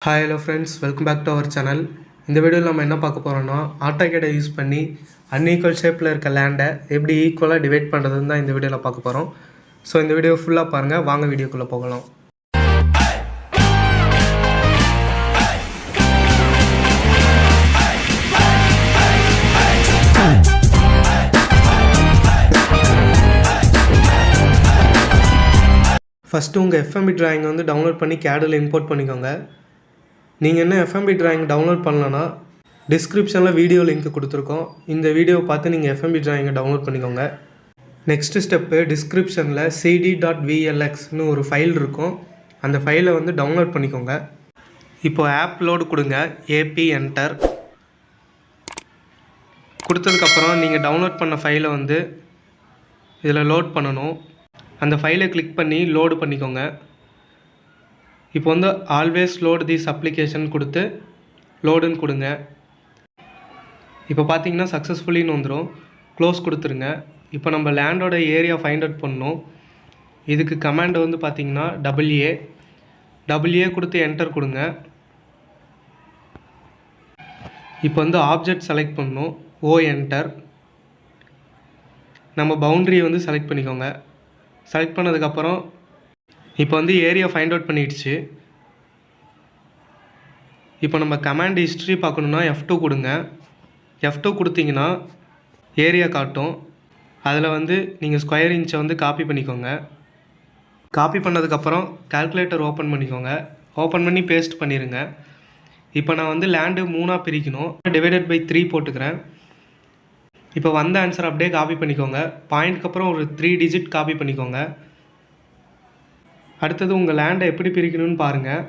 Hi hello friends, welcome back to our channel. இந்த வீடியோவில் நம்ம என்ன பார்க்க போகிறோம்னா ஆட்டோகேடை யூஸ் பண்ணி அன்ஈக்குவல் ஷேப்பில் இருக்க லேண்டை எப்படி ஈக்குவலாக டிவைட் பண்ணுறதுன்னு தான் இந்த வீடியோவில் பார்க்க போகிறோம். ஸோ இந்த வீடியோ ஃபுல்லாக பாருங்கள், வாங்க வீடியோக்குள்ளே போகலாம். ஃபஸ்ட்டு உங்கள் FMB டிராயிங்கை வந்து டவுன்லோட் பண்ணி கேடில் இம்போர்ட் பண்ணிக்கோங்க. நீங்கள் என்ன FMB டிராயிங் டவுன்லோட் பண்ணலன்னா டிஸ்கிரிப்ஷனில் வீடியோ லிங்க் கொடுத்துருக்கோம். இந்த வீடியோவை பார்த்து நீங்கள் FMB டிராயிங்கை டவுன்லோட் பண்ணிக்கோங்க. நெக்ஸ்ட்டு ஸ்டெப்பு, டிஸ்கிரிப்ஷனில் CD.VLXன்னு ஒரு ஃபைல் இருக்கும். அந்த ஃபைலை வந்து டவுன்லோட் பண்ணிக்கோங்க. இப்போது ஆப் லோடு கொடுங்க, AP என்டர் கொடுத்ததுக்கப்புறம் நீங்கள் டவுன்லோட் பண்ண ஃபைலை வந்து இதில் லோட் பண்ணணும். அந்த ஃபைலை கிளிக் பண்ணி லோடு பண்ணிக்கோங்க. இப்போ வந்து ஆல்வேஸ் லோடு திஸ் அப்ளிகேஷன் கொடுத்து லோடுன்னு கொடுங்க. இப்போ பார்த்தீங்கன்னா சக்ஸஸ்ஃபுல்லின்னு வந்துடும். க்ளோஸ் கொடுத்துருங்க. இப்போ நம்ம லேண்டோட ஏரியா ஃபைண்ட் அவுட் பண்ணணும். இதுக்கு கமாண்ட் வந்து பார்த்தீங்கன்னா WA கொடுத்து என்டர் கொடுங்க. இப்போ வந்து ஆப்ஜெக்ட் செலக்ட் பண்ணணும், O என்டர். நம்ம பவுண்ட்ரியை வந்து செலக்ட் பண்ணிக்கோங்க. செலக்ட் பண்ணதுக்கப்புறம் இப்போ வந்து ஏரியா ஃபைண்ட் அவுட் பண்ணிடுச்சு. இப்போ நம்ம கமாண்ட் ஹிஸ்ட்ரி பார்க்கணுன்னா F2 கொடுங்க. F2 கொடுத்தீங்கன்னா ஏரியா காட்டும். அதில் வந்து நீங்கள் ஸ்கொயர் இன்ச்சை வந்து காப்பி பண்ணிக்கோங்க. காப்பி பண்ணதுக்கப்புறம் கால்குலேட்டர் ஓப்பன் பண்ணிக்கோங்க. ஓப்பன் பண்ணி பேஸ்ட் பண்ணிடுங்க. இப்போ நான் வந்து லேண்டு 3ஆக பிரிக்கணும். டிவைடட் பை 3 போட்டுக்கிறேன். இப்போ வந்த ஆன்சர் அப்படியே காப்பி பண்ணிக்கோங்க. பாயிண்ட்க்கு அப்புறம் ஒரு 3 டிஜிட் காப்பி பண்ணிக்கோங்க. அடுத்தது உங்கள் லேண்டை எப்படி பிரிக்கணும்னு பாருங்கள்.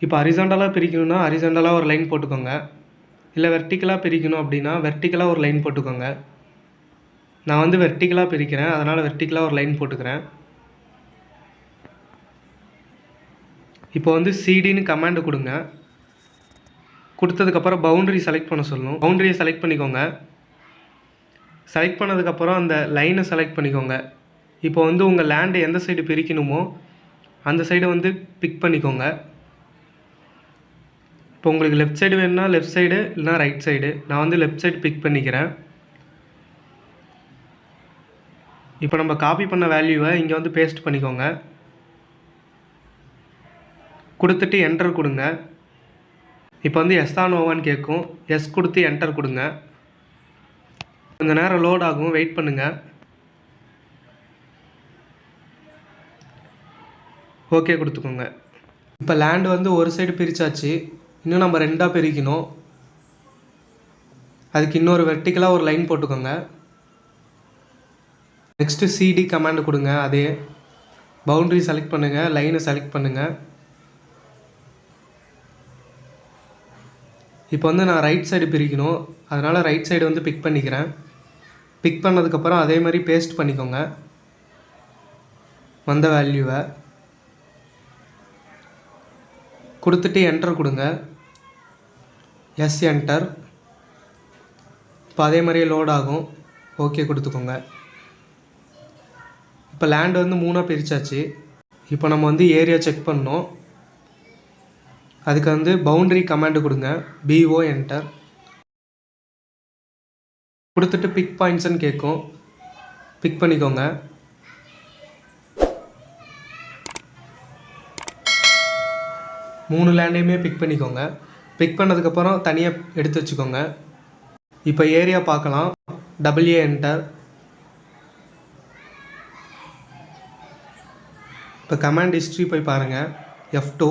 இப்போ ஹரிசாண்டலாக பிரிக்கணும்னா ஹரிசாண்டலாக ஒரு லைன் போட்டுக்கோங்க. இல்லை வெர்டிக்கலாக பிரிக்கணும் அப்படின்னா வெர்டிக்கலாக ஒரு லைன் போட்டுக்கோங்க. நான் வந்து வெர்டிக்கலாக பிரிக்கிறேன், அதனால் வெர்டிக்கலாக ஒரு லைன் போட்டுக்கிறேன். இப்போ வந்து CDன்னு கமாண்டு கொடுங்க. கொடுத்ததுக்கப்புறம் பவுண்ட்ரி செலக்ட் பண்ண சொல்லணும். பவுண்ட்ரியை செலக்ட் பண்ணிக்கோங்க. செலக்ட் பண்ணதுக்கப்புறம் அந்த லைனை செலக்ட் பண்ணிக்கோங்க. இப்போ வந்து உங்கள் லேண்டு எந்த சைடு பிரிக்கணுமோ அந்த சைடை வந்து பிக் பண்ணிக்கோங்க. இப்போ உங்களுக்கு லெஃப்ட் சைடு வேணும்னா லெஃப்ட் சைடு, இல்லைனா ரைட் சைடு. நான் வந்து லெஃப்ட் சைடு பிக் பண்ணிக்கிறேன். இப்போ நம்ம காப்பி பண்ண வேல்யூவை இங்கே வந்து பேஸ்ட் பண்ணிக்கோங்க. கொடுத்துட்டு என்டர் கொடுங்க. இப்போ வந்து S/Noவான்னு கேட்கும். எஸ் கொடுத்து என்டர் கொடுங்க. கொஞ்சம் நேரம் லோட் ஆகும், வெயிட் பண்ணுங்கள். ஓகே கொடுத்துக்கோங்க. இப்போ லேண்டு வந்து ஒரு சைடு பிரித்தாச்சு. இன்னும் நம்ம 2ஆக பிரிக்கணும். அதுக்கு இன்னொரு வெர்டிக்கலாக ஒரு லைன் போட்டுக்கோங்க. நெக்ஸ்ட்டு CD கமாண்டு கொடுங்க. அதே பவுண்ட்ரி செலக்ட் பண்ணுங்கள், லைனை செலக்ட் பண்ணுங்கள். இப்போ வந்து நான் ரைட் சைடு பிரிக்கணும், அதனால் ரைட் சைடு வந்து பிக் பண்ணிக்கிறேன். பிக் பண்ணதுக்கப்புறம் அதே மாதிரி பேஸ்ட் பண்ணிக்கோங்க வந்த வேல்யூவை. கொடுத்துட்டு என்டர் கொடுங்க. Yes enter. இப்போ அதே மாதிரியே லோட் ஆகும். ஓகே கொடுத்துக்கோங்க. இப்போ லேண்டு வந்து 3ஆக பிரித்தாச்சு. இப்போ நம்ம வந்து ஏரியா செக் பண்ணோம். அதுக்கு வந்து பவுண்ட்ரி கமாண்டு கொடுங்க. BO enter. கொடுத்துட்டு பிக் பாயிண்ட்ஸ்ன்னு கேட்கும். பிக் பண்ணிக்கோங்க. மூணு லேண்டையுமே பிக் பண்ணிக்கோங்க. பிக் பண்ணதுக்கப்புறம் தனியாக எடுத்து வச்சுக்கோங்க. இப்போ ஏரியா பார்க்கலாம். WA enter. இப்போ கமாண்ட் ஹிஸ்ட்ரி போய் பாருங்கள். F2.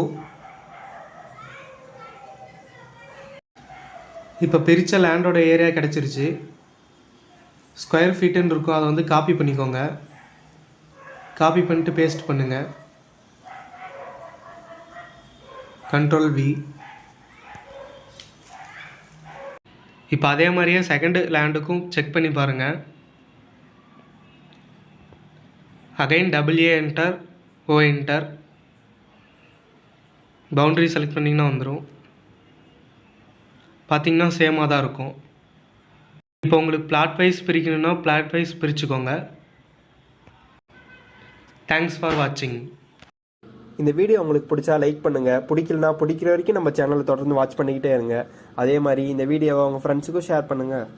இப்போ பிரித்த லேண்டோட ஏரியா கிடச்சிருச்சு. ஸ்கொயர் ஃபீட்டுன்னு இருக்கும், அதை வந்து காப்பி பண்ணிக்கோங்க. காப்பி பண்ணிட்டு பேஸ்ட் பண்ணுங்கள். Ctrl V. இப்போ அதே மாதிரியே செகண்ட் லேண்டுக்கும் செக் பண்ணி பாருங்கள். Again WA enter, O enter. Boundary select பண்ணிங்கன்னா வந்துடும். பார்த்தீங்கன்னா சேமாக தான் இருக்கும். இப்போ உங்களுக்கு பிளாட் வைஸ் பிரிக்கணும்னா பிளாட் வைஸ் பிரிச்சுக்கோங்க. தேங்க்ஸ் ஃபார் வாட்சிங். இந்த வீடியோ உங்களுக்கு பிடிச்சா லைக் பண்ணுங்கள், பிடிக்கலனா பிடிக்கிற வரைக்கும் நம்ம சேனலை தொடர்ந்து வாட்ச் பண்ணிக்கிட்டே இருங்க. அதே மாதிரி இந்த வீடியோவை உங்கள் ஃப்ரெண்ட்ஸுக்கும் ஷேர் பண்ணுங்கள்.